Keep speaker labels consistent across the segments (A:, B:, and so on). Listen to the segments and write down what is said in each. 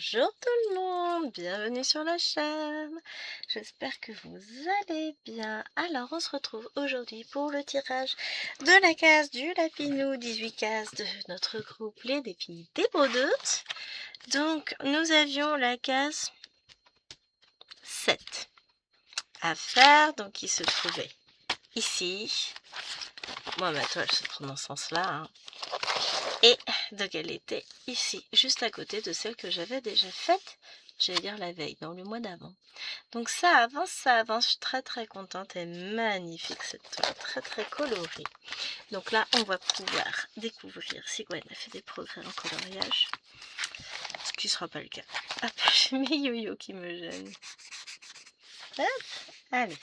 A: Bonjour tout le monde, bienvenue sur la chaîne. J'espère que vous allez bien. Alors on se retrouve aujourd'hui pour le tirage de la case du Lapinou, 18 cases de notre groupe Les Défis des Brodeutes. Donc nous avions la case 7 à faire, donc qui se trouvait ici. Moi ma toile se trouve dans ce sens-là, hein. Et donc elle était ici, juste à côté de celle que j'avais déjà faite, j'allais dire la veille, dans le mois d'avant. Donc ça avance, je suis très très contente, elle est magnifique cette toile, très très colorée. Donc là on va pouvoir découvrir si Gwen a fait des progrès en coloriage, ce qui ne sera pas le cas. Hop, j'ai mes yo-yo qui me gênent. Hop, allez.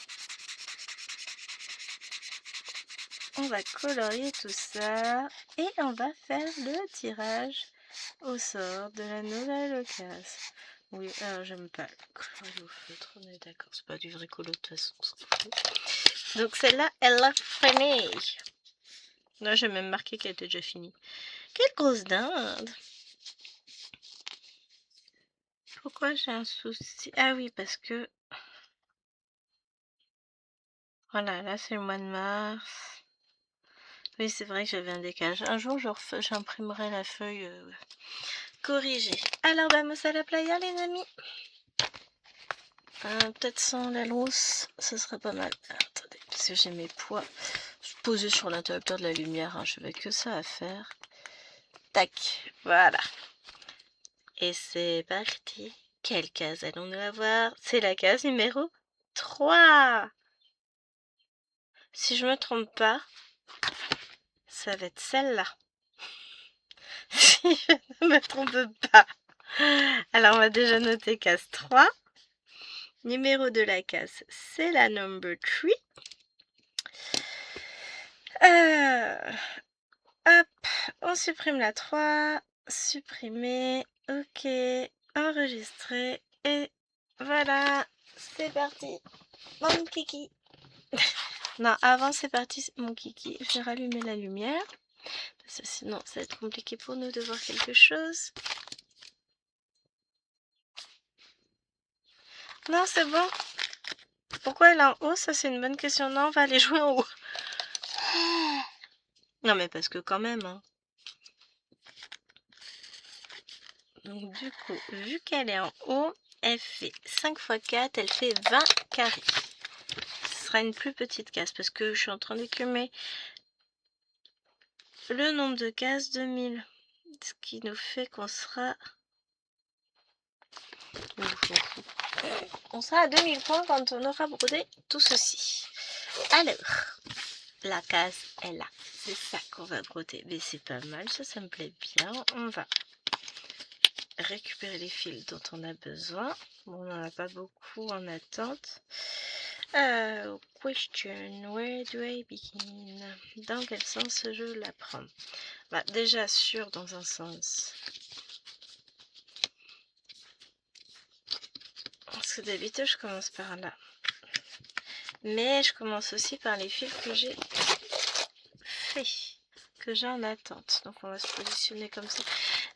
A: On va colorier tout ça et on va faire le tirage au sort de la nouvelle case. Oui, alors j'aime pas le colorier au feutre, on est d'accord, c'est pas du vrai colo de toute façon, on s'en fout. Donc celle-là, elle a freiné. Là, j'ai même marqué qu'elle était déjà finie. Quelle grosse dinde! Pourquoi j'ai un souci? Ah oui, parce que... Voilà, là c'est le mois de mars. Oui, c'est vrai que j'avais un décalage. Un jour, j'imprimerai la feuille corrigée. Alors, vamos à la playa, les amis. Peut-être sans la lousse, ce serait pas mal. Attendez, parce que j'ai mes poids posés sur l'interrupteur de la lumière, hein, je n'avais que ça à faire. Tac, voilà. Et c'est parti. Quelle case allons-nous avoir? C'est la case numéro 3. Si je me trompe pas, ça va être celle-là. Si je ne me trompe pas. Alors, on va déjà noter case 3. Numéro de la case, c'est la number 3. Hop, on supprime la 3. Supprimer. Ok. Enregistrer. Et voilà. C'est parti. Mon kiki. Non, avant c'est parti, mon kiki. Je vais rallumer la lumière. Parce que sinon, ça va être compliqué pour nous de voir quelque chose. Non, c'est bon. Pourquoi elle est en haut? Ça, c'est une bonne question. Non, on va aller jouer en haut. Non, mais parce que quand même, hein. Donc, du coup, vu qu'elle est en haut, elle fait 5 x 4, elle fait 20 carrés. Ce sera une plus petite case parce que je suis en train d'écumer le nombre de cases 2000. Ce qui nous fait qu'on sera... On sera à 2000 points quand on aura brodé tout ceci. Alors, la case est là. C'est ça qu'on va broder. Mais c'est pas mal, ça me plaît bien. On va récupérer les fils dont on a besoin. Bon, on n'en a pas beaucoup en attente. Question, where do I begin? Dans quel sens je la prends? Bah, déjà sûr dans un sens. Parce que d'habitude je commence par là. Mais je commence aussi par les fils que j'ai fait, que j'ai en attente. Donc on va se positionner comme ça.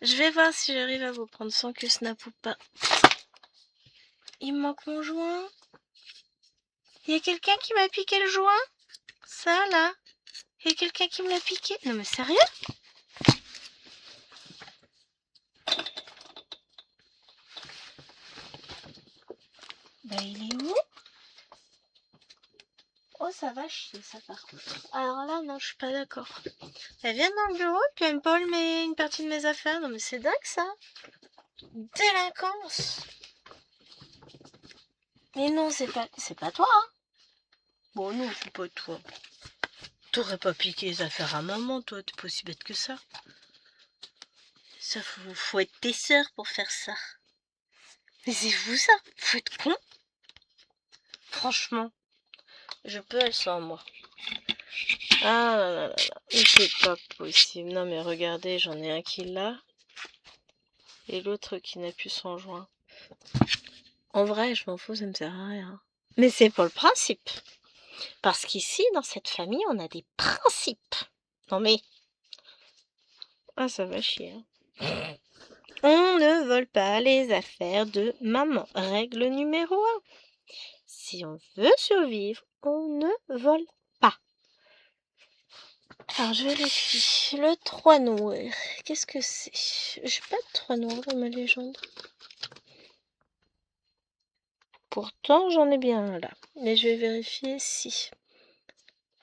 A: Je vais voir si j'arrive à vous prendre sans que snap ou pas. Il me manque mon joint. Il y a quelqu'un qui m'a piqué le joint? Ça là? Il y a quelqu'un qui me l'a piqué? Non mais sérieux? Bah il est où? Oh ça va chier ça par contre. Alors là non je suis pas d'accord. Elle vient dans le bureau puis elle me vole une partie de mes affaires. Non mais c'est dingue ça. Délinquance. Mais non c'est pas toi hein. Bon non c'est pas toi. T'aurais pas piqué les affaires à maman toi, t'es pas aussi bête que ça. Ça faut être tes sœurs pour faire ça. Mais c'est fou ça, faut être con. Franchement, je peux elle sans moi. Ah là là là là, mais c'est pas possible. Non mais regardez, j'en ai un qui l'a. Et l'autre qui n'a plus son joint. En vrai, je m'en fous, ça me sert à rien. Mais c'est pas le principe. Parce qu'ici, dans cette famille, on a des principes. Non mais... Ah, ça va chier. Hein. On ne vole pas les affaires de maman. Règle numéro 1. Si on veut survivre, on ne vole pas. Alors, je vérifie. Le 3 noir. Qu'est-ce que c'est? J'ai pas de 3 noir dans ma légende. Pourtant, j'en ai bien un là. Mais je vais vérifier si.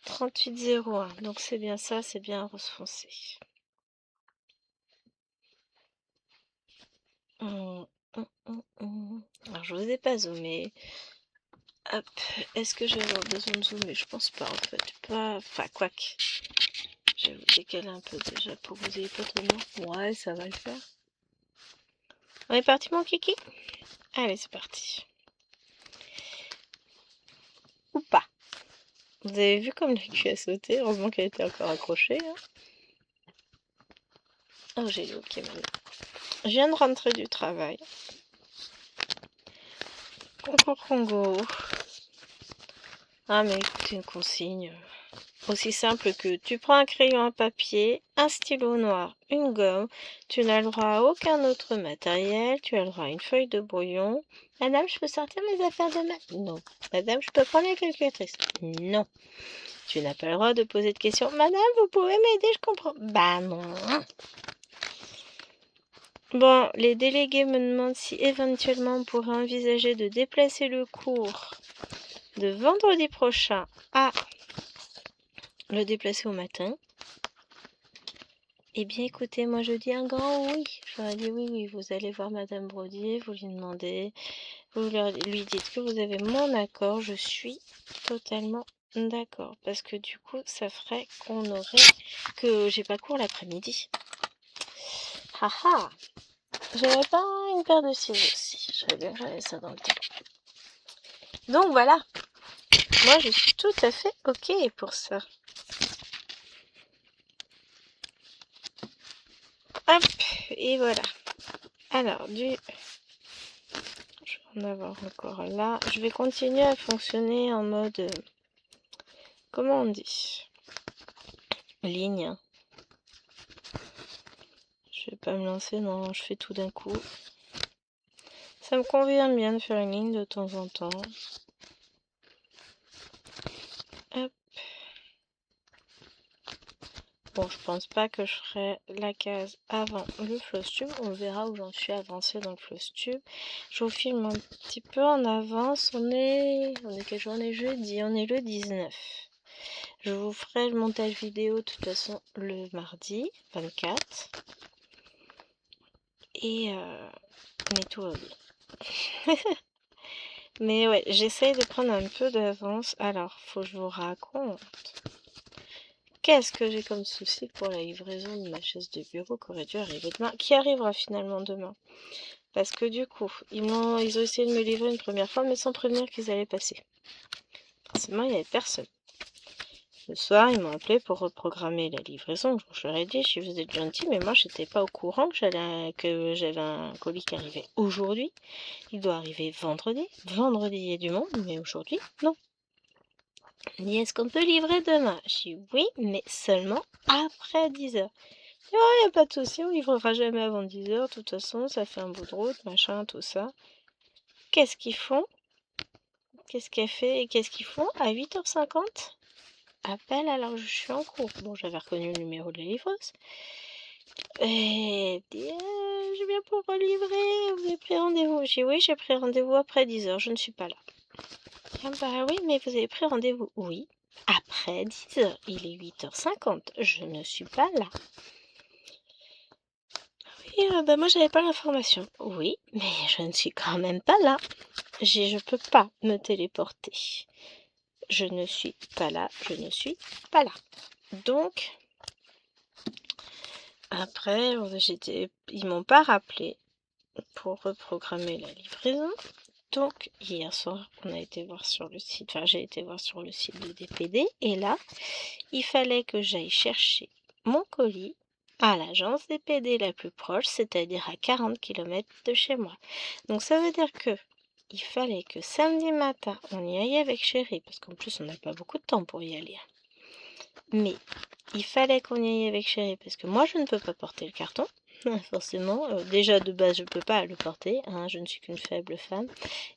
A: 3801. Donc, c'est bien ça, c'est bien rose foncé. Alors, je vous ai pas zoomé. Hop, est-ce que je vais avoir besoin de zoomer? Je pense pas en fait. Pas... Enfin, quoique. Je vais vous décaler un peu déjà pour que vous ayez pas trop de... Ouais, ça va le faire. On est parti mon kiki? Allez, c'est parti. Ou pas. Vous avez vu comme le cul a sauté? Heureusement qu'elle était encore accrochée. Hein. Oh, j'ai le ok maintenant. Je viens de rentrer du travail. Congo, Congo. Ah, mais écoutez, une consigne. Aussi simple que tu prends un crayon à papier, un stylo noir, une gomme, tu n'as le droit à aucun autre matériel, tu as le droit à une feuille de brouillon. Madame, je peux sortir mes affaires de maths? Non. Madame, je peux prendre la calculatrice? Non. Tu n'as pas le droit de poser de questions. Madame, vous pouvez m'aider, je comprends. Bah non. Bon, les délégués me demandent si éventuellement on pourrait envisager de déplacer le cours de vendredi prochain à le déplacer au matin. Eh bien, écoutez, moi je dis un grand oui. Je leur ai dit oui, vous allez voir Madame Brodier, vous lui demandez, vous lui dites que vous avez mon accord, je suis totalement d'accord. Parce que du coup, ça ferait que j'ai pas cours l'après-midi. Haha! J'avais pas une paire de ciseaux aussi. J'aurais bien j'avais ça dans le temps. Donc voilà. Moi, je suis tout à fait ok pour ça. Hop, et voilà. Alors, je vais en avoir encore là. Je vais continuer à fonctionner en mode... comment on dit? Ligne. Je vais pas me lancer dans... Je fais tout d'un coup. Ça me convient bien de faire une ligne de temps en temps. Hop. Bon, je pense pas que je ferai la case avant le floss tube. On verra où j'en suis avancée dans le floss tube. Je vous filme un petit peu en avance. On est quel jour? On est jeudi. On est le 19. Je vous ferai le montage vidéo de toute façon le mardi 24. Et mais tout va bien. Mais ouais, j'essaye de prendre un peu d'avance. Alors, faut que je vous raconte. Qu'est-ce que j'ai comme souci pour la livraison de ma chaise de bureau qui aurait dû arriver demain, qui arrivera finalement demain. Parce que du coup, ils ont essayé de me livrer une première fois, mais sans prévenir qu'ils allaient passer. Forcément, il n'y avait personne. Le soir, ils m'ont appelé pour reprogrammer la livraison. Je leur ai dit, si vous êtes gentil, mais moi, j'étais pas au courant que j'avais un colis qui arrivait aujourd'hui. Il doit arriver vendredi. Vendredi, il y a du monde, mais aujourd'hui, non. Il dit, est-ce qu'on peut livrer demain? Je dis oui, mais seulement après 10h. Il n'y a pas de souci, on livrera jamais avant 10h. De toute façon, ça fait un bout de route, machin, tout ça. Qu'est-ce qu'ils font? Qu'est-ce qu'elle fait? Et qu'est-ce qu'ils font? À 8h50? Appel alors que je suis en cours. Bon, j'avais reconnu le numéro de la livreuse. Et je viens pour relivrer. Vous avez pris rendez-vous? J'ai dit oui, j'ai pris rendez-vous après 10h. Je ne suis pas là. Ah bah oui, mais vous avez pris rendez-vous? Oui. Après 10h. Il est 8h50. Je ne suis pas là. Oui, bah moi j'avais pas l'information. Oui, mais je ne suis quand même pas là. Je peux pas me téléporter. Je ne suis pas là, je ne suis pas là. Donc, après, ils m'ont pas rappelé pour reprogrammer la livraison. Donc, hier soir, on a été voir sur le site, enfin, j'ai été voir sur le site de DPD, et là, il fallait que j'aille chercher mon colis à l'agence DPD la plus proche, c'est-à-dire à 40 km de chez moi. Donc, ça veut dire que il fallait que samedi matin, on y aille avec chérie, parce qu'en plus, on n'a pas beaucoup de temps pour y aller. Mais il fallait qu'on y aille avec chérie, parce que moi, je ne peux pas porter le carton. forcément. Déjà de base je peux pas le porter, hein, je ne suis qu'une faible femme.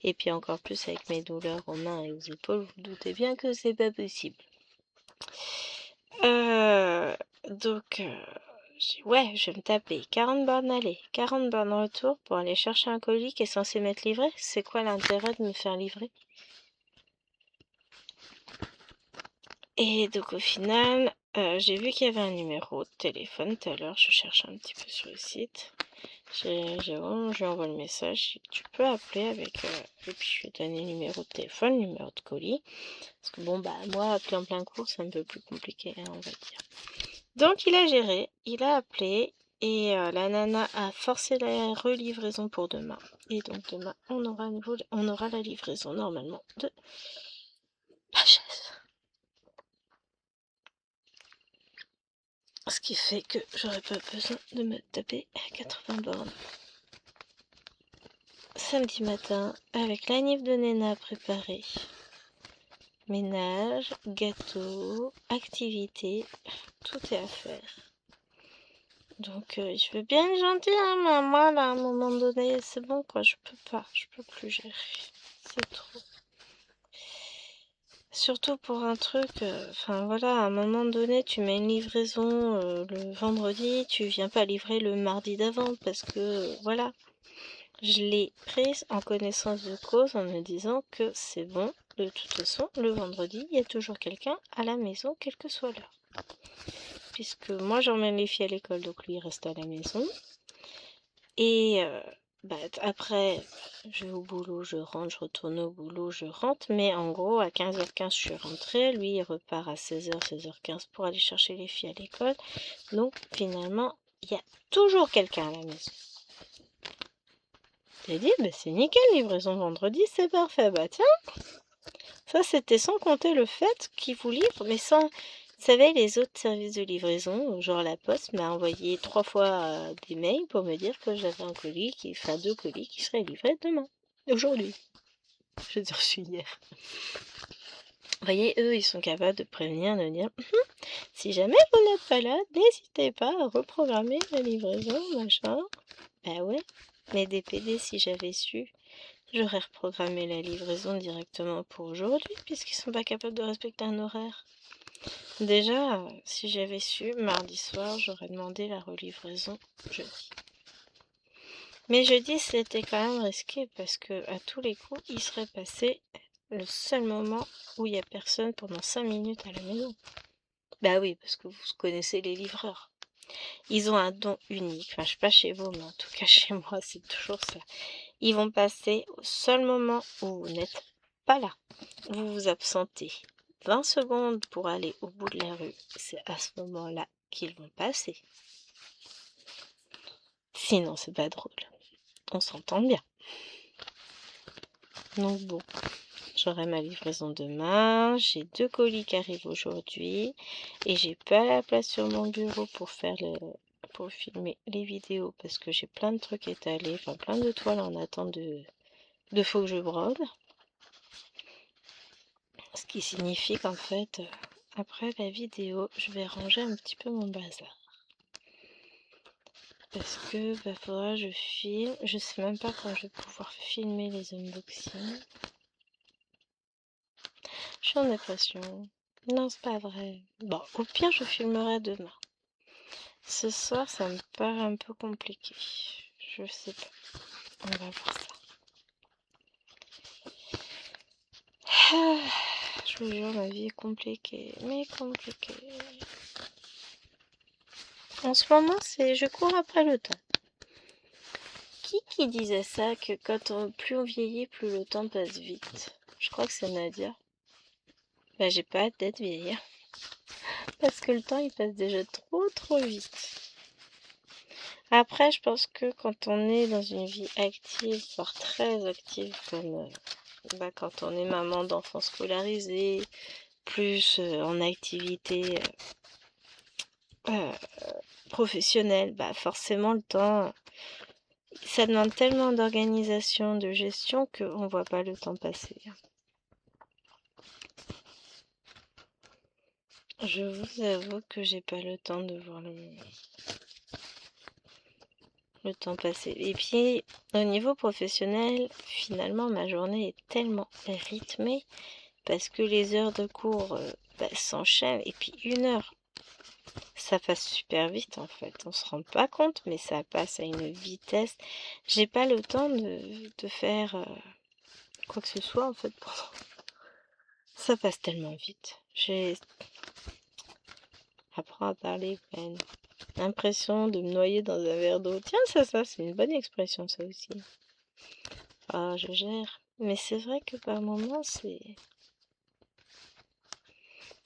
A: Et puis encore plus avec mes douleurs aux mains et aux épaules, vous vous doutez bien que c'est pas possible. Donc ouais, je vais me taper 40 bornes aller, 40 bornes retour pour aller chercher un colis qui est censé m'être livré. C'est quoi l'intérêt de me faire livrer? Et donc au final, j'ai vu qu'il y avait un numéro de téléphone tout à l'heure, je cherche un petit peu sur le site. Je lui envoie le message, tu peux appeler avec... et puis je lui ai donné le numéro de téléphone, le numéro de colis. Parce que bon, bah moi, appeler en plein cours, c'est un peu plus compliqué, hein, on va dire. Donc il a géré, il a appelé, et la nana a forcé la relivraison pour demain. Et donc demain, on aura la livraison normalement de la chaise. Ce qui fait que j'aurais pas besoin de me taper à 80 bornes. Samedi matin, avec la nif de Nena préparée. Ménage, gâteau, activité, tout est à faire. Donc je veux bien être gentille, hein, mais moi là, à un moment donné, c'est bon quoi, je peux plus gérer. C'est trop. Surtout pour un truc, enfin voilà, à un moment donné, tu mets une livraison le vendredi, tu viens pas livrer le mardi d'avant parce que voilà. Je l'ai prise en connaissance de cause en me disant que c'est bon, de toute façon, le vendredi, il y a toujours quelqu'un à la maison, quelle que soit l'heure. Puisque moi, j'emmène les filles à l'école, donc lui, il reste à la maison. Et après, je vais au boulot, je rentre, je retourne au boulot, je rentre. Mais en gros, à 15h15, je suis rentrée. Lui, il repart à 16h, 16h15 pour aller chercher les filles à l'école. Donc, finalement, il y a toujours quelqu'un à la maison. J'ai dit, bah, c'est nickel, livraison vendredi, c'est parfait. Bah tiens, ça c'était sans compter le fait qu'ils vous livrent, mais sans... Vous savez, les autres services de livraison, genre la Poste, m'a envoyé 3 fois des mails pour me dire que j'avais un colis, enfin 2 colis qui seraient livrés demain. Aujourd'hui. Je veux dire, je suis hier. Vous voyez, eux, ils sont capables de prévenir, de dire, si jamais vous n'êtes pas là, n'hésitez pas à reprogrammer la livraison, machin. Bah ouais, mais DPD, si j'avais su, j'aurais reprogrammé la livraison directement pour aujourd'hui, puisqu'ils sont pas capables de respecter un horaire. Déjà, si j'avais su, mardi soir, j'aurais demandé la relivraison jeudi. Mais jeudi, c'était quand même risqué, parce que à tous les coups, il serait passé le seul moment où il n'y a personne pendant 5 minutes à la maison. Bah oui, parce que vous connaissez les livreurs. Ils ont un don unique. Enfin, je sais pas chez vous, mais en tout cas chez moi, c'est toujours ça. Ils vont passer au seul moment où vous n'êtes pas là. Vous vous absentez 20 secondes pour aller au bout de la rue. C'est à ce moment-là qu'ils vont passer. Sinon, c'est pas drôle. On s'entend bien. Donc bon, j'aurai ma livraison demain. J'ai 2 colis qui arrivent aujourd'hui. Et j'ai pas la place sur mon bureau pour filmer les vidéos parce que j'ai plein de trucs étalés, enfin plein de toiles en attente de faut que je brode. Ce qui signifie qu'en fait, après la vidéo, je vais ranger un petit peu mon bazar. Parce que faudra que je filme. Je sais même pas quand je vais pouvoir filmer les unboxings. Je suis en dépression. Non, c'est pas vrai. Bon, au pire, je filmerai demain. Ce soir, ça me paraît un peu compliqué. Je sais pas. On va voir ça. Je vous jure, ma vie est compliquée. Mais compliquée. En ce moment, je cours après le temps. Qui disait ça, que plus on vieillit, plus le temps passe vite? Je crois que c'est Nadia. Bah, j'ai pas hâte d'être vieille. Parce que le temps, il passe déjà trop vite. Après, je pense que quand on est dans une vie active, voire très active, comme quand on est maman d'enfants scolarisés, plus en activité professionnelle, bah forcément le temps, ça demande tellement d'organisation, de gestion qu'on voit pas le temps passer. Je vous avoue que j'ai pas le temps de voir le temps passé. Et puis, au niveau professionnel, finalement, ma journée est tellement rythmée parce que les heures de cours s'enchaînent. Et puis, 1 heure, ça passe super vite en fait. On se rend pas compte, mais ça passe à une vitesse. J'ai pas le temps de faire quoi que ce soit en fait. Ça passe tellement vite. J'ai apprends à parler, Gwen. L'impression de me noyer dans un verre d'eau. Tiens, ça, c'est une bonne expression, ça aussi. Ah, je gère. Mais c'est vrai que par moments, c'est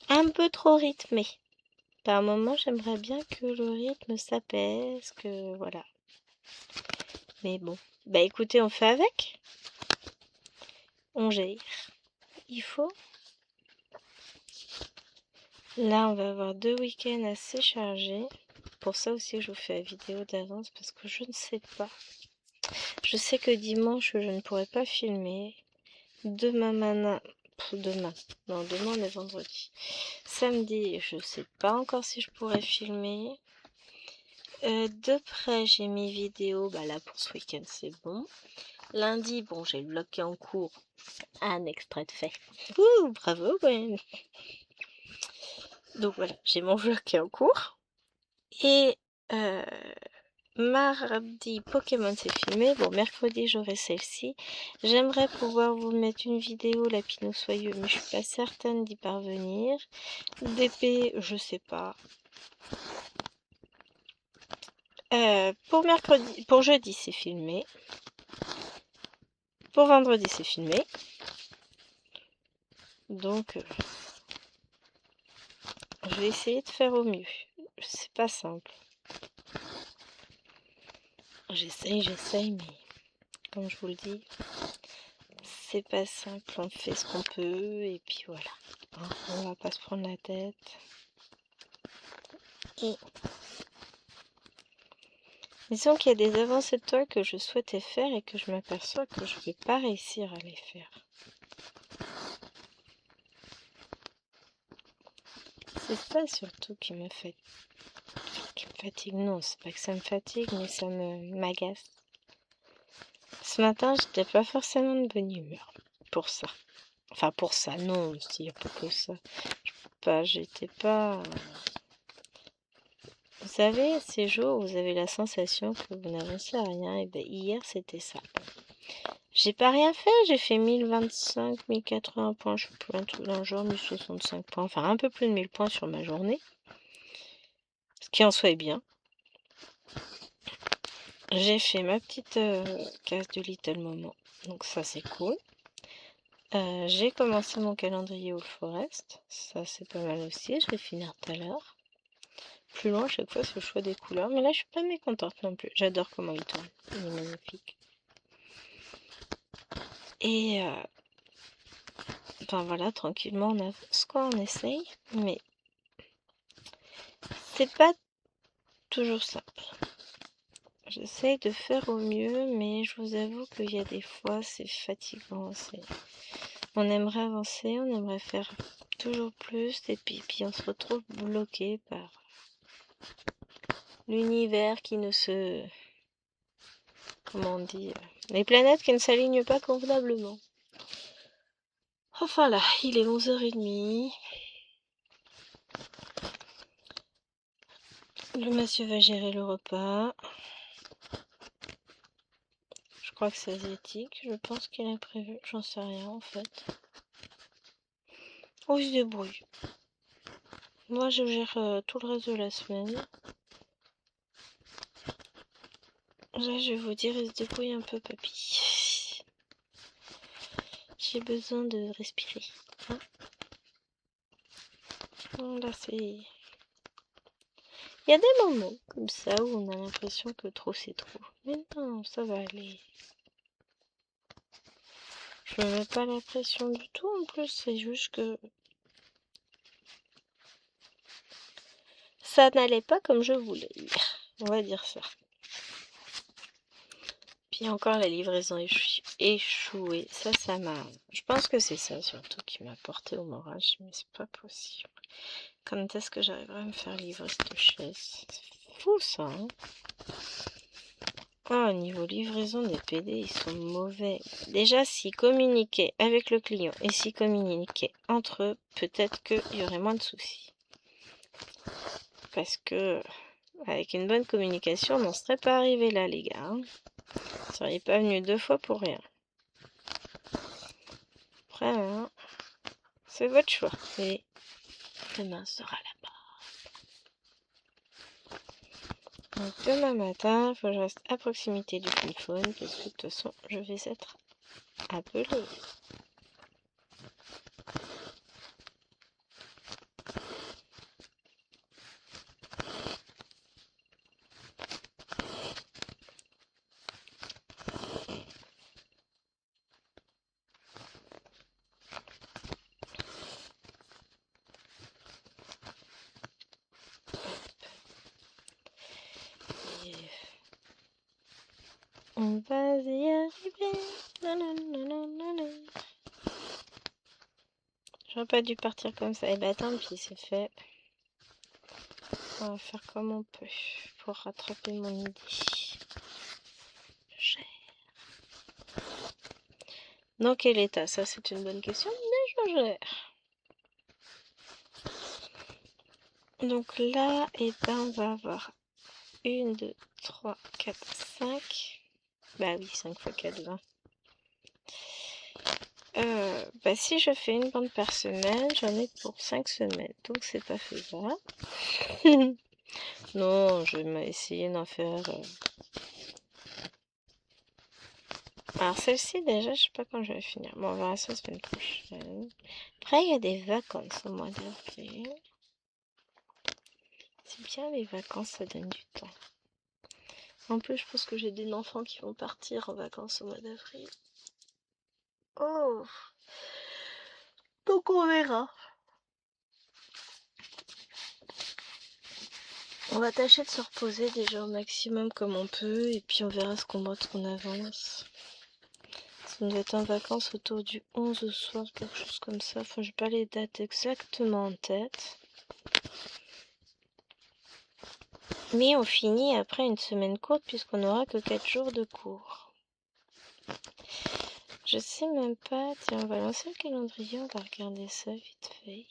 A: un peu trop rythmé. Par moments, j'aimerais bien que le rythme s'apaise, que voilà. Mais bon. Bah écoutez, on fait avec. On gère. Il faut. Là, on va avoir 2 week-ends assez chargés. Pour ça aussi, je vous fais la vidéo d'avance parce que je ne sais pas. Je sais que dimanche, je ne pourrai pas filmer. Demain, demain. Non, demain, on est vendredi. Samedi, je sais pas encore si je pourrais filmer. De près, j'ai mes vidéos. Bah là, pour ce week-end, c'est bon. Lundi, bon, j'ai le vlog qui est en cours. Un extrait de fait. Ouh, bravo, Gwen. Donc voilà, j'ai mon vlog qui est en cours. Et mardi, Pokémon c'est filmé. Bon, mercredi, j'aurai celle-ci. J'aimerais pouvoir vous mettre une vidéo Lapino Soyeux, mais je suis pas certaine d'y parvenir. DP, je sais pas. Pour jeudi, c'est filmé. Pour vendredi, c'est filmé. Donc, je vais essayer de faire au mieux. C'est pas simple. J'essaye, mais comme je vous le dis, c'est pas simple. On fait ce qu'on peut et puis voilà. Hein, on va pas se prendre la tête. Et disons qu'il y a des avancées de toile que je souhaitais faire et que je m'aperçois que je vais pas réussir à les faire. C'est ça surtout qui me fatigue. Non, c'est pas que ça me fatigue, mais ça m'agace. Ce matin, j'étais pas forcément de bonne humeur pour ça. Enfin, pour ça, non, il n'y a pas que ça. J'étais pas... Vous savez, ces jours où vous avez la sensation que vous n'avancez à rien, et bien hier, c'était ça. J'ai pas rien fait, j'ai fait 1025, 1080 points, je sais plus, un truc d'un genre, 1065 points, enfin un peu plus de 1000 points sur ma journée. Ce qui en soit est bien. J'ai fait ma petite case de Little Moment, donc ça c'est cool. J'ai commencé mon calendrier All Forest, ça c'est pas mal aussi, je vais finir tout à l'heure. Plus loin, à chaque fois, c'est le choix des couleurs, mais là je suis pas mécontente non plus, j'adore comment il tourne, il est magnifique. Et enfin voilà, tranquillement on avance quoi, on essaye, mais c'est pas toujours simple. J'essaye de faire au mieux, mais je vous avoue qu'il y a des fois c'est fatigant, on aimerait avancer, on aimerait faire toujours plus, et puis on se retrouve bloqué par l'univers qui ne se... Comment on dit les planètes qui ne s'alignent pas convenablement. Enfin là, il est 11h30. Le monsieur va gérer le repas. Je crois que c'est asiatique. Je pense qu'il a prévu. J'en sais rien en fait. Oh, il se débrouille. Moi, je gère tout le reste de la semaine. Là, je vais vous dire, il se débrouille un peu, papy. J'ai besoin de respirer. Hein, là, c'est... Il y a des moments comme ça où on a l'impression que trop c'est trop. Mais non, ça va aller. Je me mets pas la pression du tout en plus, c'est juste que ça n'allait pas comme je voulais. On va dire ça. Puis encore la livraison échouée. Ça m'a... Je pense que c'est ça surtout qui m'a porté au moral. Mais c'est pas possible. Quand est-ce que j'arriverai à me faire livrer cette chaise? C'est fou ça, hein? Ah, au niveau livraison des PD, ils sont mauvais. Déjà, s'ils communiquaient avec le client et s'ils communiquaient entre eux, peut-être qu'il y aurait moins de soucis. Parce que, avec une bonne communication, on n'en serait pas arrivé là, les gars. Hein. Vous ne seriez pas venu 2 fois pour rien. Après, hein, c'est votre choix. Et demain sera là-bas. Donc, demain matin, il faut que je reste à proximité du téléphone, parce que de toute façon, je vais être appelée. On va y arriver. Nananana. J'aurais pas dû partir comme ça. Et bah tant pis, c'est fait. On va faire comme on peut pour rattraper mon idée. Je gère. Dans quel état? Ça, c'est une bonne question, mais je gère. Donc là, et ben, on va avoir 1, 2, 3, 4, 5. Bah oui, 5 x 4, 20. Bah si je fais une bande par semaine, j'en ai pour 5 semaines. Donc c'est pas faisable. Non, je vais essayer d'en faire... Alors celle-ci déjà, je sais pas quand je vais finir. Bon, on verra ça la semaine prochaine. Après, il y a des vacances au mois d'avril. C'est bien les vacances, ça donne du temps. En plus, je pense que j'ai des enfants qui vont partir en vacances au mois d'avril. Oh! Donc on verra. On va tâcher de se reposer déjà au maximum comme on peut. Et puis on verra ce qu'on avance. On doit être en vacances autour du 11 au soir, quelque chose comme ça. Enfin, j'ai pas les dates exactement en tête. Mais on finit après une semaine courte puisqu'on n'aura que 4 jours de cours. Je sais même pas. Tiens, on va lancer le calendrier, on va regarder ça vite fait.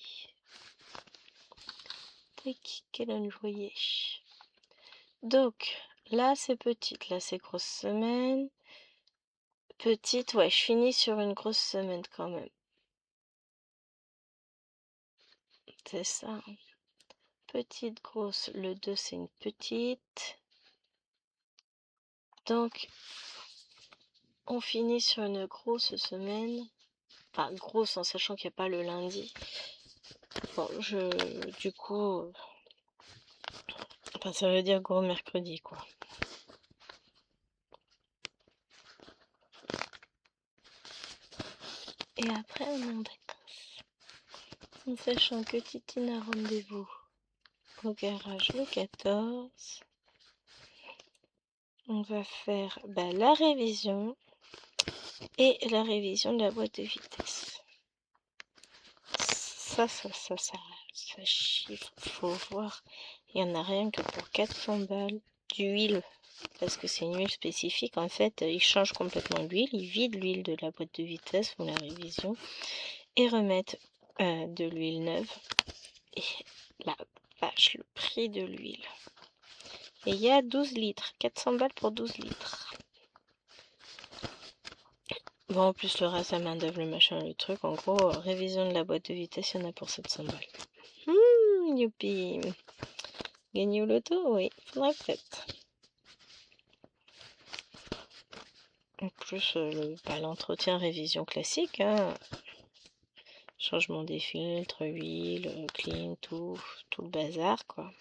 A: Tac, calendrier. Donc, là c'est petite, là c'est grosse semaine. Petite, ouais, je finis sur une grosse semaine quand même. C'est ça. Petite, grosse. Le 2, c'est une petite. Donc, on finit sur une grosse semaine. Enfin, grosse en sachant qu'il n'y a pas le lundi. Bon, du coup... Enfin, ça veut dire gros mercredi, quoi. Et après, on est en vacances. En sachant que Titine a rendez-vous au garage le 14. On va faire la révision et la révision de la boîte de vitesse. Ça chiffre, faut voir. Il y en a rien que pour 400 balles d'huile, parce que c'est une huile spécifique. En fait, ils changent complètement l'huile, ils vident l'huile de la boîte de vitesse pour la révision et remettent de l'huile neuve. Et la vache, le prix de l'huile. Et il y a 12 litres, 400 balles pour 12 litres. Bon, en plus, le reste, la main d'œuvre, le machin, le truc. En gros, révision de la boîte de vitesse, il y en a pour 700 balles. Youpi. Gagner au loto, oui, faudrait peut-être. En plus, l'entretien révision classique, hein. Changement des filtres, huile, clean, tout le bazar, quoi.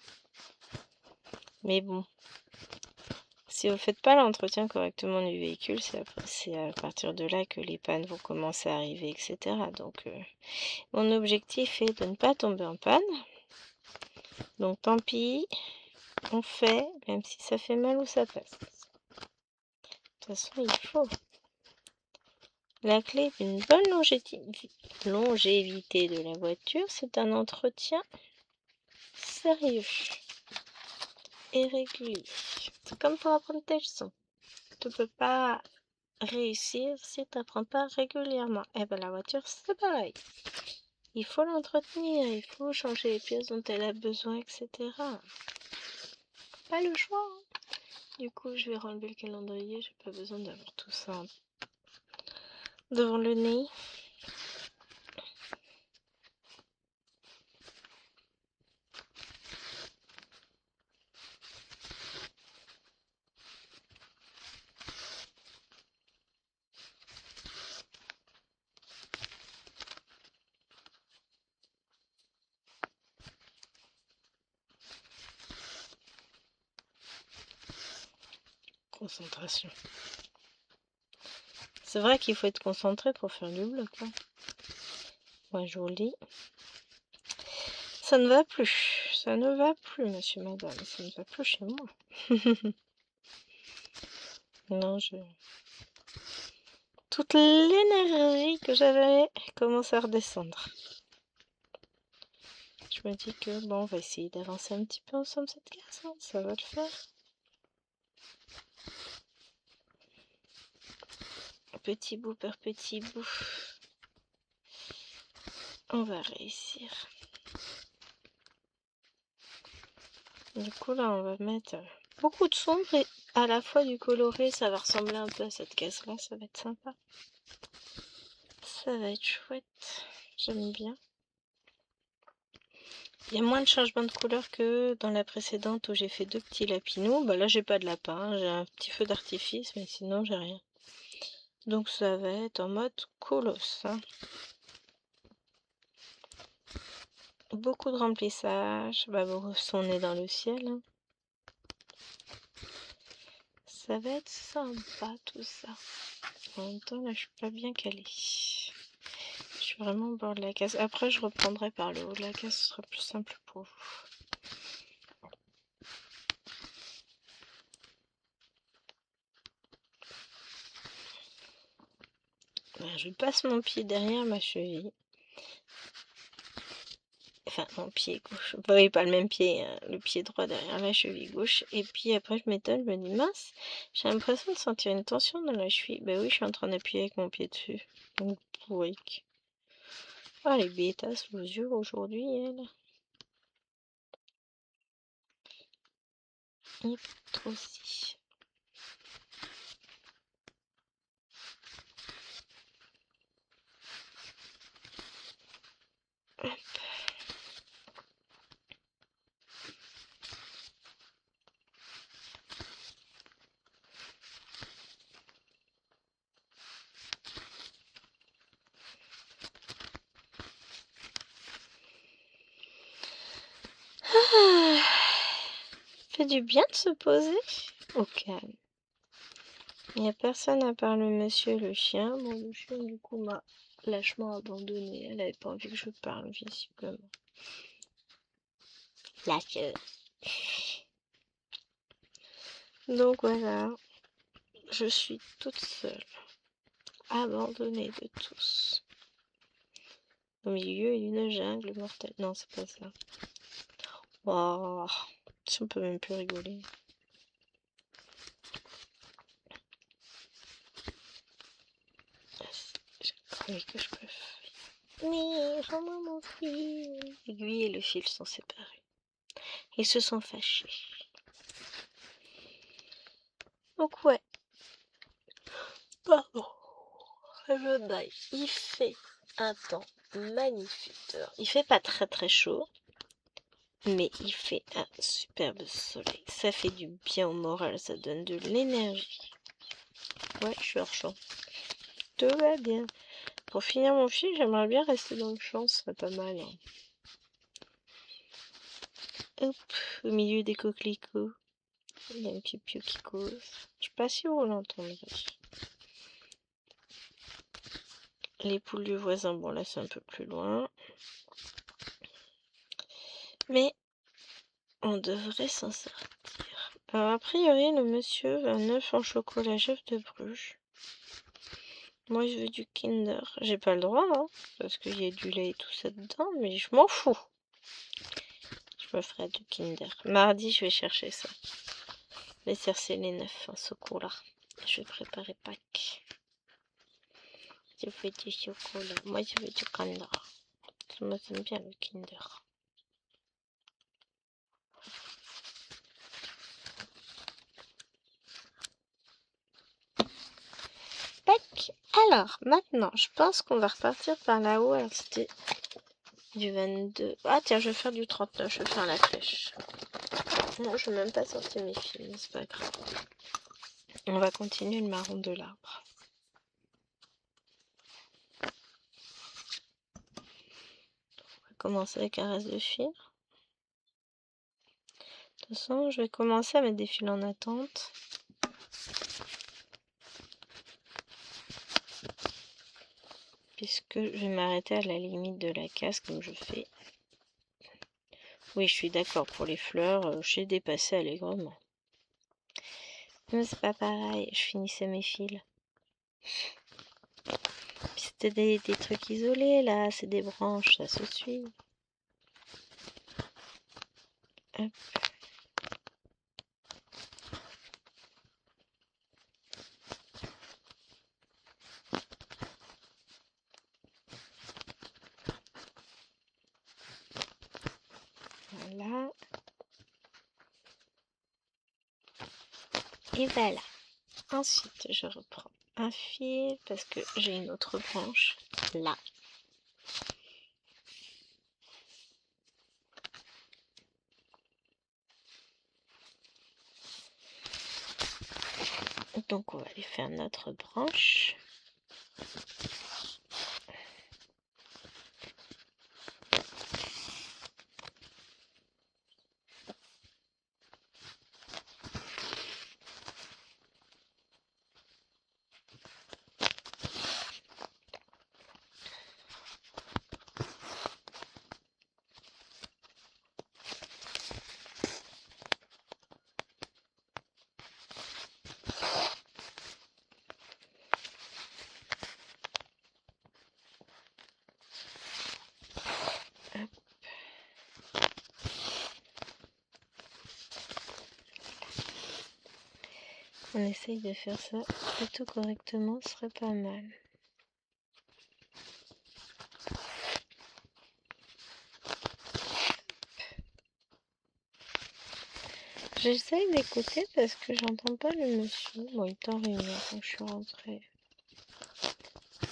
A: Mais bon, si vous faites pas l'entretien correctement du véhicule, c'est à partir de là que les pannes vont commencer à arriver, etc. Donc, mon objectif est de ne pas tomber en panne. Donc, tant pis, on fait, même si ça fait mal ou ça passe. De toute façon, il faut. La clé d'une bonne longévité de la voiture, c'est un entretien sérieux et régulier. C'est comme pour apprendre tes leçons. tu peux pas réussir si tu n'apprends pas régulièrement. Et ben la voiture, c'est pareil. Il faut l'entretenir, il faut changer les pièces dont elle a besoin, etc. Pas le choix. Hein. Du coup, je vais enlever le calendrier. J'ai pas besoin d'avoir tout ça devant le nez. Concentration. C'est vrai qu'il faut être concentré pour faire du bloc. Hein. Moi, je vous le dis. Ça ne va plus. Ça ne va plus, monsieur, madame. Ça ne va plus chez moi. Non, toute l'énergie que j'avais commence à redescendre. Je me dis que, bon, on va essayer d'avancer un petit peu ensemble cette classe. Hein. Ça va le faire. Petit bout par petit bout. On va réussir. Du coup, là, on va mettre beaucoup de sombre et à la fois du coloré. Ça va ressembler un peu à cette caisse-là. Ça va être sympa. Ça va être chouette. J'aime bien. Il y a moins de changements de couleur que dans la précédente où j'ai fait 2 petits lapinous. Bah là, j'ai pas de lapin. Hein. J'ai un petit feu d'artifice, mais sinon, j'ai rien. Donc, ça va être en mode colosse. Hein. Beaucoup de remplissage. Bah, on est dans le ciel. Hein. Ça va être sympa tout ça. En même temps, là, je suis pas bien calée. Je suis vraiment au bord de la case. Après, je reprendrai par le haut de la case. Ce sera plus simple pour vous. Voilà, je passe mon pied derrière ma cheville. Enfin, mon pied gauche. Oui, pas le même pied, hein, le pied droit derrière la cheville gauche. Et puis après, je m'étonne, je me dis, mince, j'ai l'impression de sentir une tension dans la cheville. Ben oui, je suis en train d'appuyer avec mon pied dessus. Donc, oui. Ah, les bêtas aux yeux aujourd'hui, elle. Et toi aussi. Hop. Ah, fait du bien de se poser au calme. Il n'y a personne à part le monsieur et le chien. Bon, le chien, du coup, m'a lâchement abandonné. Elle n'avait pas envie que je parle, visiblement. Lâcheuse. Donc voilà, je suis toute seule, abandonnée de tous, au milieu d'une jungle mortelle. Non, c'est pas ça. Oh, si on peut même plus rigoler. Je croyais que je peux faire. Mais rends-moi mon fil. L'aiguille et le fil sont séparés. Ils se sont fâchés. Donc ouais. Pardon. Je baille. Il fait un temps magnifique. Il fait pas très très chaud. Mais il fait un superbe soleil. Ça fait du bien au moral. Ça donne de l'énergie. Ouais, je suis hors champ. Tout va bien. Pour finir mon fil, j'aimerais bien rester dans le champ. Ce serait pas mal. Hein. Hop, au milieu des coquelicots. Il y a un piou-piou qui cause. Je sais pas si vous l'entendrez. Les poules du voisin, bon là c'est un peu plus loin. Mais on devrait s'en sortir. Alors a priori le monsieur veut un œuf en chocolat chef de Bruges. Moi je veux du Kinder. J'ai pas le droit hein, parce qu'il y a du lait et tout ça dedans, mais je m'en fous. Je me ferai du Kinder. Mardi je vais chercher ça. Les cercer les 9 en secours là. Je vais préparer Pâques. Je fais du chocolat. Moi, je veux du Kinder. Moi, j'aime bien le Kinder. Tac. Alors, maintenant, je pense qu'on va repartir par là-haut. Alors, c'était du 22. Ah, tiens, je vais faire du 39. Je vais faire la flèche. Non, je vais même pas sortir mes fils, mais c'est pas grave. On va continuer le marron de l'arbre. On va commencer avec un reste de fil. De toute façon, je vais commencer à mettre des fils en attente. Puisque je vais m'arrêter à la limite de la case comme je fais. Oui, je suis d'accord, pour les fleurs, j'ai dépassé allègrement. Mais c'est pas pareil, je finissais mes fils. C'était des trucs isolés là, c'est des branches, ça se suit. Hop. Voilà. Et voilà. Ensuite, je reprends un fil parce que j'ai une autre branche là. Donc on va aller faire notre branche. Hop. On essaye de faire ça plutôt correctement, ce serait pas mal. J'essaye d'écouter parce que j'entends pas le monsieur. Bon, il est en réunion quand je suis rentrée.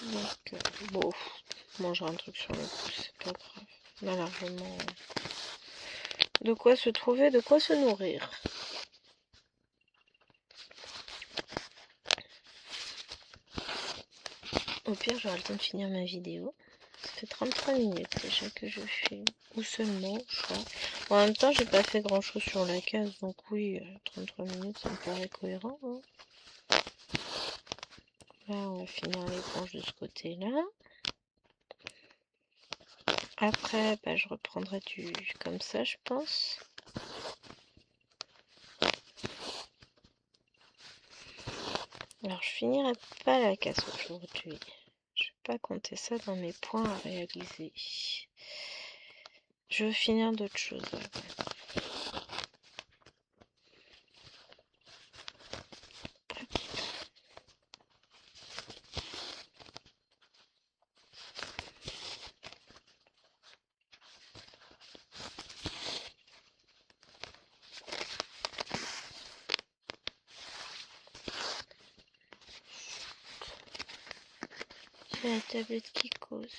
A: Donc, bon, manger un truc sur le coup, c'est pas grave. On a largement de quoi se trouver, de quoi se nourrir. Au pire, j'aurai le temps de finir ma vidéo. Ça fait 33 minutes déjà que je filme. Ou seulement, je crois. En même temps, j'ai pas fait grand chose sur la case, donc oui, 33 minutes, ça me paraît cohérent. Hein. Là, on va finir les branches de ce côté-là. Après, bah, je reprendrai du comme ça, je pense. Alors, je finirai pas la casse aujourd'hui. Je vais pas compter ça dans mes points à réaliser. Je veux finir d'autres choses. C'est la tablette qui cause.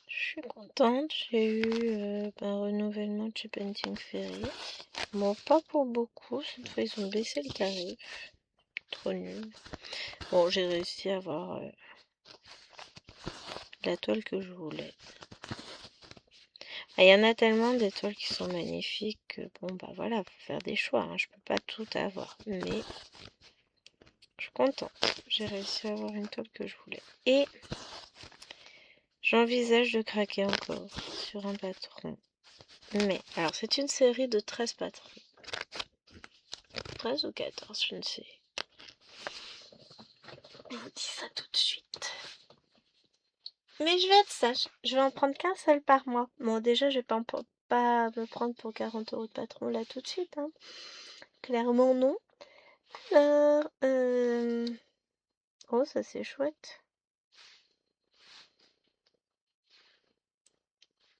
A: Je suis contente, j'ai eu un renouvellement de chez Painting Ferry. Bon, pas pour beaucoup, cette fois ils ont baissé le tarif. Trop nul. Bon, j'ai réussi à avoir la toile que je voulais. Il y en a tellement des toiles qui sont magnifiques que bon, bah voilà, faut faire des choix. Hein. Je peux pas tout avoir, mais je suis contente. J'ai réussi à avoir une toile que je voulais. Et j'envisage de craquer encore sur un patron. Mais, alors c'est une série de 13 patrons. 13 ou 14, je ne sais. Je vous dis ça tout de suite. Mais je vais être sage. Je vais en prendre qu'un seul par mois. Bon, déjà, je vais pas me prendre pour 40 € de patron là tout de suite. Hein. Clairement, non. Alors, oh, ça c'est chouette.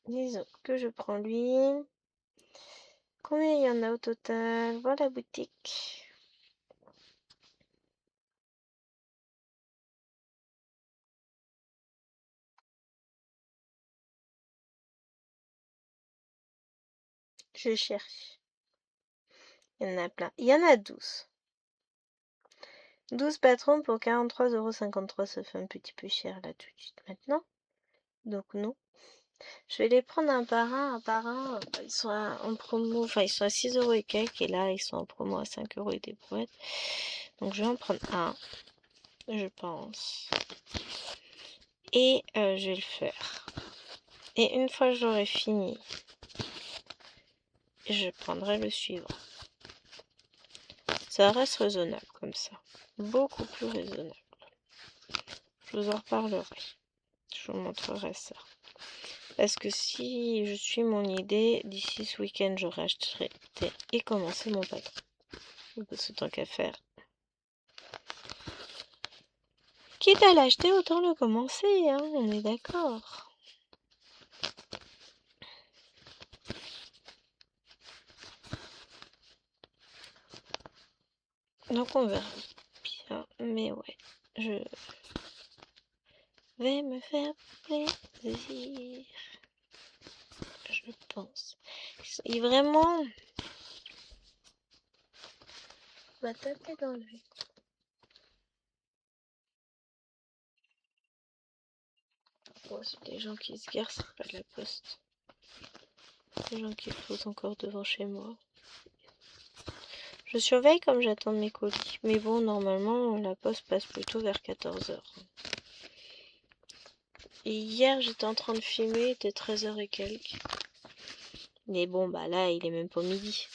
A: Disons que je prends lui. Combien il y en a au total? Voilà la boutique. Je cherche. Il y en a plein. Il y en a 12. 12 patrons pour 43,53 €. Ça fait un petit peu cher là tout de suite maintenant. Donc non. Je vais les prendre un par un, un par un. Ils sont en promo, enfin ils sont à 6 € et quelques. Et là ils sont en promo à 5 € et des brouettes. Donc je vais en prendre un, je pense. Et je vais le faire. Et une fois que j'aurai fini, je prendrai le suivant. Ça reste raisonnable comme ça. Beaucoup plus raisonnable. Je vous en reparlerai. Je vous montrerai ça. Parce que si je suis mon idée, d'ici ce week-end, j'aurai acheté et commencé mon patron. Parce que tant qu'à faire. Quitte à l'acheter, autant le commencer, hein, on est d'accord. Donc on verra bien. Mais ouais, je vais me faire plaisir. Je pense. Il vraiment va taper dans l'œil. Bon, c'est des gens qui se garent, c'est pas de la poste. Des gens qui posent encore devant chez moi. Je surveille comme j'attends mes colis. Mais bon, normalement, la poste passe plutôt vers 14 h. Et hier, j'étais en train de filmer, il était 13 h et quelques. Mais bon, bah là, il est même pas midi.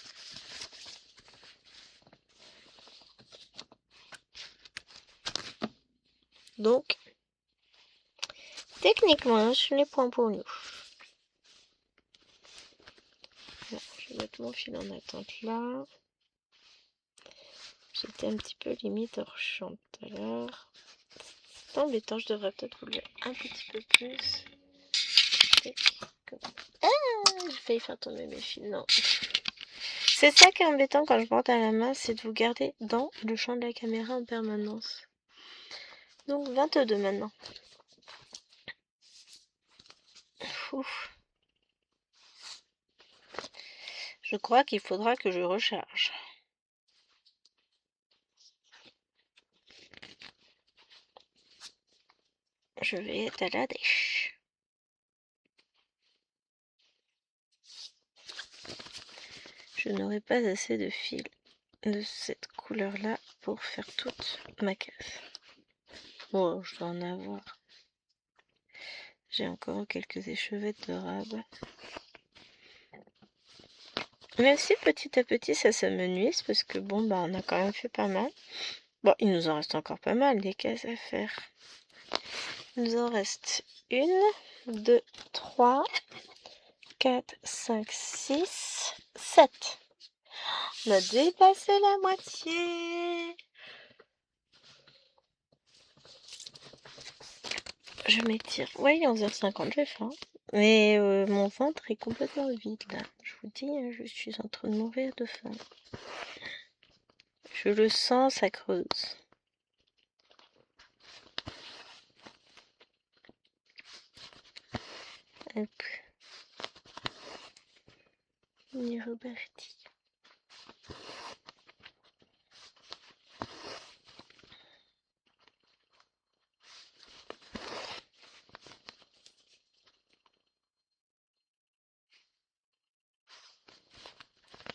A: Donc, techniquement, je n'ai point pour nous. Voilà, je vais mettre mon fil en attente là. J'étais un petit peu limite hors champ tout à l'heure. C'est embêtant, je devrais peut-être rouler un petit peu plus. Ah, j'ai failli faire tomber mes fils, non. C'est ça qui est embêtant quand je porte à la main, c'est de vous garder dans le champ de la caméra en permanence. Donc 22 maintenant. Ouf. Je crois qu'il faudra que je recharge. Je vais être à la dèche. Je n'aurai pas assez de fil de cette couleur-là pour faire toute ma case. Bon, je dois en avoir. J'ai encore quelques échevettes de rab. Même si petit à petit ça s'amenuise, parce que bon, bah on a quand même fait pas mal. Bon, il nous en reste encore pas mal des cases à faire. Il nous en reste 1, 2, 3, 4, 5, 6, 7. On a dépassé la moitié. Je m'étire. Ouais, il est 11h50, j'ai faim. Mais mon ventre est complètement vide là. Je vous dis, je suis en train de mourir de faim. Je le sens, ça creuse. Hop. On est reparti.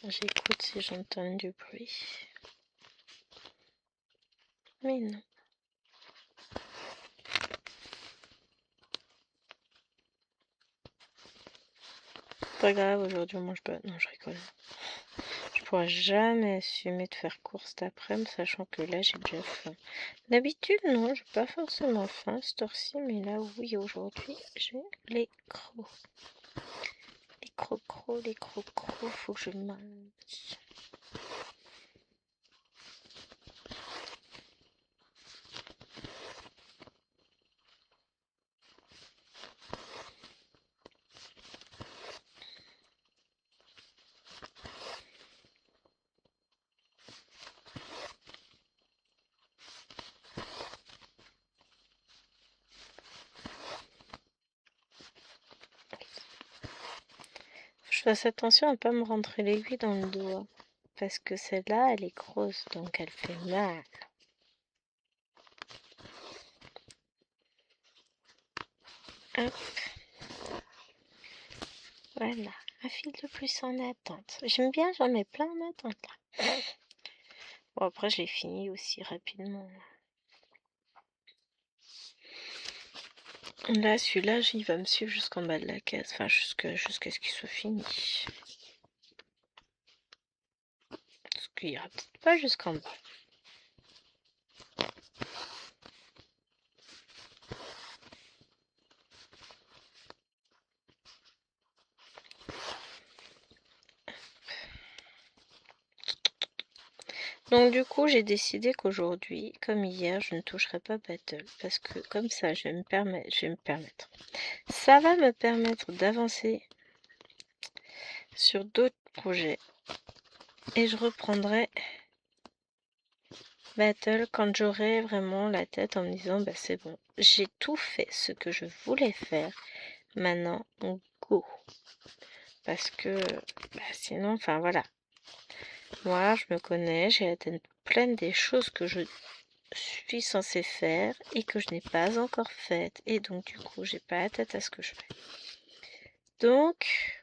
A: J'écoute si j'entends du bruit. Mais non. Pas grave, aujourd'hui on mange pas. Non, je rigole. Je pourrais jamais assumer de faire course cet après-midi, sachant que là, j'ai déjà faim. D'habitude, non, j'ai pas forcément faim cette heure-ci, mais là, oui, aujourd'hui, j'ai les crocs. Les crocros, les crocros, faut que je mange. Je fasse attention à pas me rentrer l'aiguille dans le doigt. Parce que celle-là, elle est grosse, donc elle fait mal. Hop. Voilà. Un fil de plus en attente. J'aime bien, j'en mets plein en attente là. Bon, après, je l'ai fini aussi rapidement. Là, celui-là, il va me suivre jusqu'en bas de la caisse. Enfin, jusqu'à ce qu'il soit fini. Parce qu'il ira peut-être pas jusqu'en bas. Donc du coup, j'ai décidé qu'aujourd'hui, comme hier, je ne toucherai pas Battle. Parce que comme ça, je vais me permettre. Ça va me permettre d'avancer sur d'autres projets. Et je reprendrai Battle quand j'aurai vraiment la tête en me disant, bah c'est bon, j'ai tout fait ce que je voulais faire. Maintenant, on go. Parce que sinon, enfin voilà. Moi, je me connais, j'ai la tête pleine des choses que je suis censée faire et que je n'ai pas encore faites. Et donc, du coup, j'ai pas la tête à ce que je fais. Donc,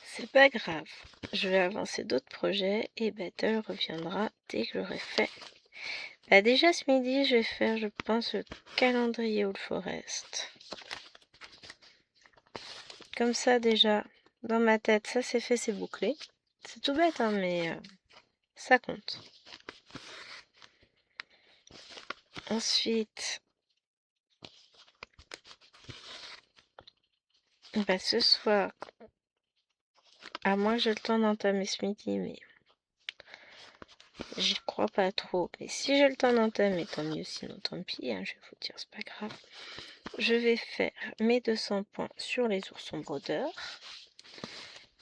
A: c'est pas grave. Je vais avancer d'autres projets et Battle reviendra dès que j'aurai fait. Bah déjà, ce midi, je vais faire, je pense, le calendrier Old Forest. Comme ça, déjà, dans ma tête, ça c'est fait, c'est bouclé. C'est tout bête, hein, mais ça compte. Ensuite, bah, ce soir, à moins que j'ai le temps d'entamer ce midi, mais j'y crois pas trop. Mais si j'ai le temps d'entamer, tant mieux, sinon tant pis, hein, je vais vous dire, c'est pas grave. Je vais faire mes 200 points sur les oursons brodeurs.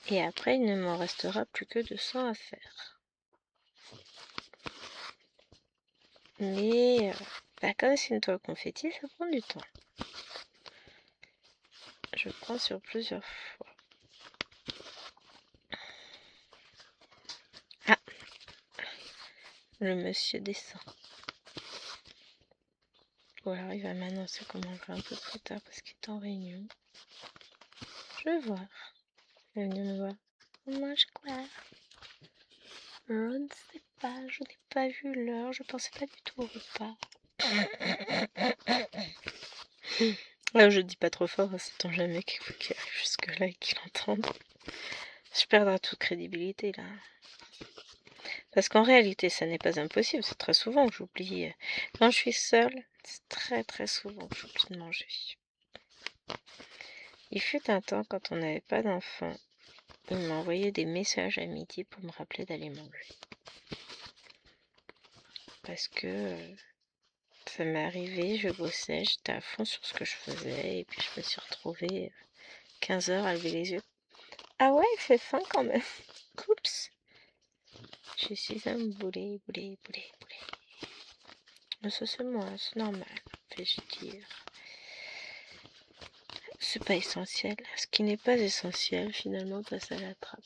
A: Et après, il ne m'en restera plus que 200 à faire. Mais comme c'est une toile confetti, ça prend du temps. Je prends sur plusieurs fois. Ah, le monsieur descend. Ou alors il va m'annoncer qu'on mangera un peu plus tard parce qu'il est en réunion. Je vais voir. Il est venu me voir. On mange quoi? Je ne sais pas, je n'ai pas vu l'heure, je pensais pas du tout au repas. Là, je dis pas trop fort, hein, c'est-on jamais qu'il arrive jusque-là et qu'il entende. Je perdrai toute crédibilité là. Parce qu'en réalité, ça n'est pas impossible, c'est très souvent que j'oublie. Quand je suis seule, c'est très très souvent que j'oublie de manger. Il fut un temps, quand on n'avait pas d'enfants, il m'envoyait des messages à midi pour me rappeler d'aller manger. Parce que ça m'est arrivé, je bossais, j'étais à fond sur ce que je faisais, et puis je me suis retrouvée 15 heures à lever les yeux. Ah ouais, il fait faim quand même. Oups. Je suis un boulet. Mais ça c'est moi, c'est normal, vais-je dire. C'est pas essentiel. Ce qui n'est pas essentiel, finalement, passe à la trappe.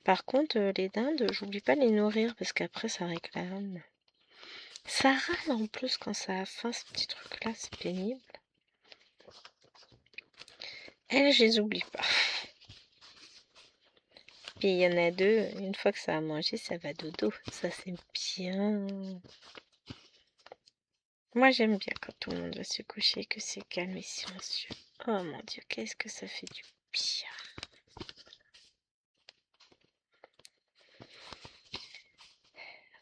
A: Par contre, les dindes, j'oublie pas de les nourrir parce qu'après, ça réclame. Ça râle en plus quand ça a faim, ce petit truc-là, c'est pénible. Elles, je les oublie pas. Puis il y en a deux, une fois que ça a mangé, ça va dodo. Ça, c'est bien. Moi, j'aime bien quand tout le monde va se coucher, que c'est calme et silencieux. Oh mon Dieu, qu'est-ce que ça fait du bien.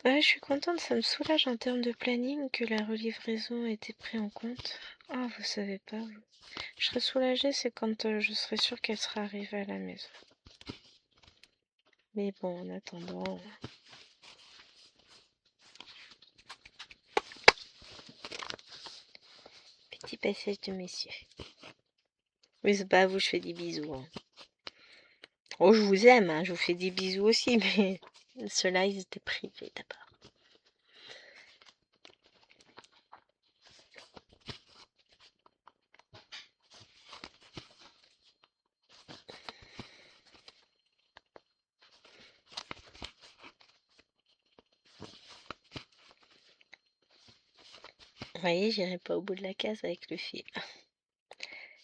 A: Ouais, je suis contente, ça me soulage en termes de planning que la relivraison ait été prise en compte. Ah, vous savez pas, vous. Je serais soulagée, c'est quand je serai sûre qu'elle sera arrivée à la maison. Mais bon, en attendant... Petit passage de messieurs. Mais c'est pas à vous, je fais des bisous. Hein. Oh, je vous aime, hein, je vous fais des bisous aussi, mais ceux-là, ils étaient privés d'abord. Vous voyez, j'irai pas au bout de la case avec le fil.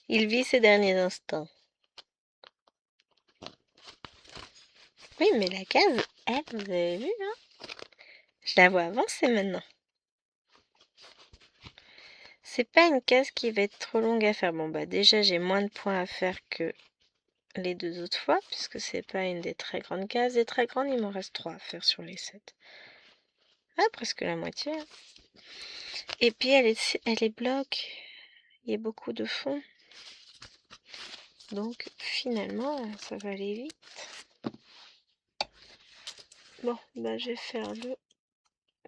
A: Il vit ses derniers instants. Oui, mais la case, elle, vous avez vu, hein? Je la vois avancer maintenant. C'est pas une case qui va être trop longue à faire. Bon, bah déjà, j'ai moins de points à faire que les deux autres fois, puisque c'est pas une des très grandes cases. Des très grandes, il m'en reste 3 à faire sur les 7. Ah, presque la moitié. Hein. Et puis, elle est bloc. Il y a beaucoup de fond. Donc, finalement, ça va aller vite. Bon, bah, je vais faire le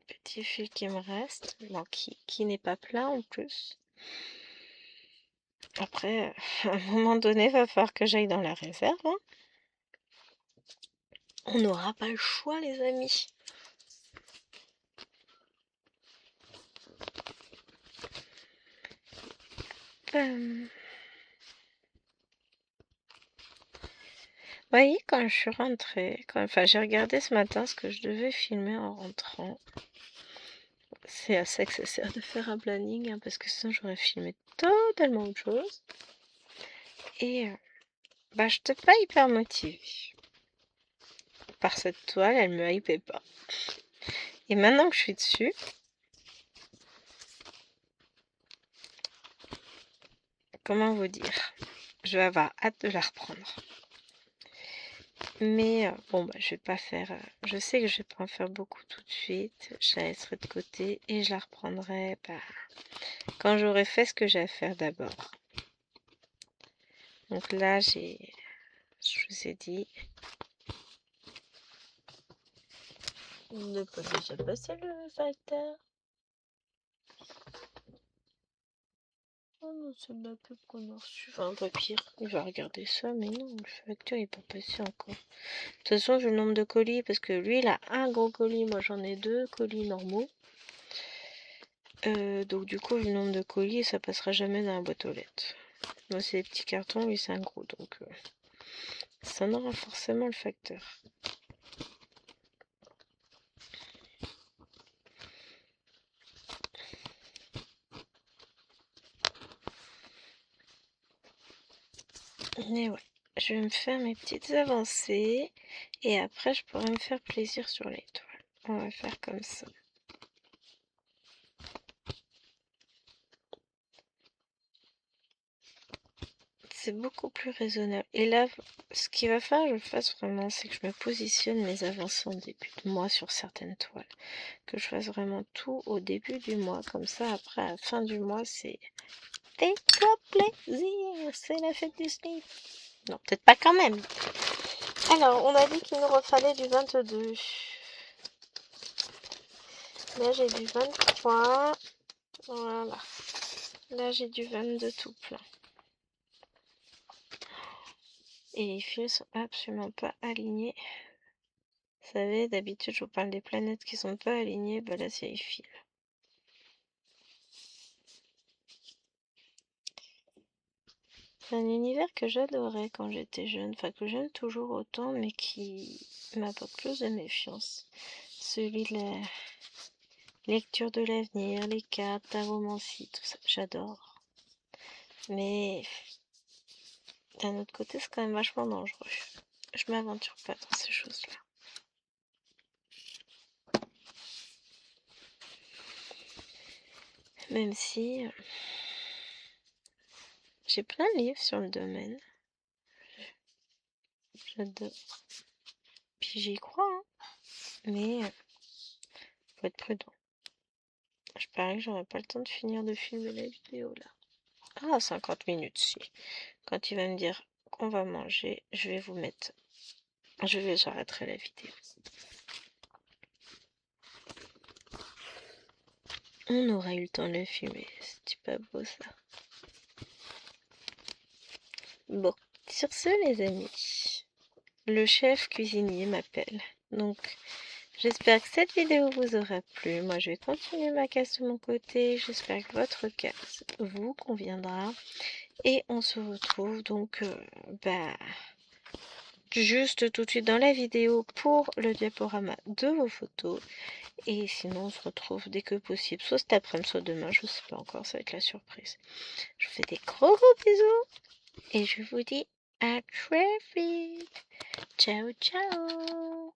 A: petit fil qui me reste. Bon, qui n'est pas plein en plus. Après, à un moment donné, va falloir que j'aille dans la réserve. Hein. On n'aura pas le choix, les amis. Vous voyez, quand je suis rentrée, enfin j'ai regardé ce matin ce que je devais filmer en rentrant. C'est à ça que ça sert de faire un planning, hein, parce que sinon j'aurais filmé totalement autre chose. Et bah je n'étais pas hyper motivée par cette toile, elle me hypait pas. Et maintenant que je suis dessus, comment vous dire, je vais avoir hâte de la reprendre. Mais bon, bah, je vais pas faire. Je sais que je vais pas en faire beaucoup tout de suite. Je la laisserai de côté et je la reprendrai bah, quand j'aurai fait ce que j'ai à faire d'abord. Donc là, je vous ai dit, ne pas déjà passer le facteur. Oh non, c'est de la pub qu'on a reçue. Enfin, pas pire. Il va regarder ça, mais non, le facteur n'est pas passé encore. De toute façon, j'ai le nombre de colis parce que lui, il a un gros colis. Moi, j'en ai 2 colis normaux. Donc, du coup, le nombre de colis, ça passera jamais dans la boîte aux lettres. Moi, c'est des petits cartons, lui, c'est un gros. Donc, ça en aura forcément le facteur. Mais ouais, je vais me faire mes petites avancées. Et après, je pourrai me faire plaisir sur les toiles. On va faire comme ça. C'est beaucoup plus raisonnable. Et là, ce qu'il va falloir que je fasse vraiment, c'est que je me positionne mes avancées en début de mois sur certaines toiles. Que je fasse vraiment tout au début du mois. Comme ça, après, à la fin du mois, c'est fais-toi plaisir. C'est la fête du slip. Non, peut-être pas quand même. Alors, on a dit qu'il nous refallait du 22. Là, j'ai du 23. Voilà. Là, j'ai du 22 tout plein. Et les fils sont absolument pas alignés. Vous savez, d'habitude, je vous parle des planètes qui sont pas alignées. Bah là, c'est les fils. C'est un univers que j'adorais quand j'étais jeune. Enfin, que j'aime toujours autant, mais qui m'apporte plus de méfiance. Celui de la lecture de l'avenir, les cartes, la romancie, tout ça. J'adore. Mais d'un autre côté, c'est quand même vachement dangereux. Je m'aventure pas dans ces choses-là. Même si j'ai plein de livres sur le domaine. J'adore. Puis j'y crois, hein. Mais Faut être prudent. Je parie que j'aurai pas le temps de finir de filmer la vidéo là. Ah, 50 minutes si. Quand il va me dire qu'on va manger, je vais vous mettre. J'arrêterai la vidéo. On aura eu le temps de le filmer. C'est pas beau ça. Bon, sur ce les amis, le chef cuisinier m'appelle. Donc j'espère que cette vidéo vous aura plu. Moi je vais continuer ma casse de mon côté. J'espère que votre casse vous conviendra. Et on se retrouve donc juste tout de suite dans la vidéo pour le diaporama de vos photos. Et sinon on se retrouve dès que possible, soit cet après-midi, soit demain, je sais pas encore, ça va être la surprise. Je vous fais des gros bisous et je vous dis à très vite. Ciao ciao.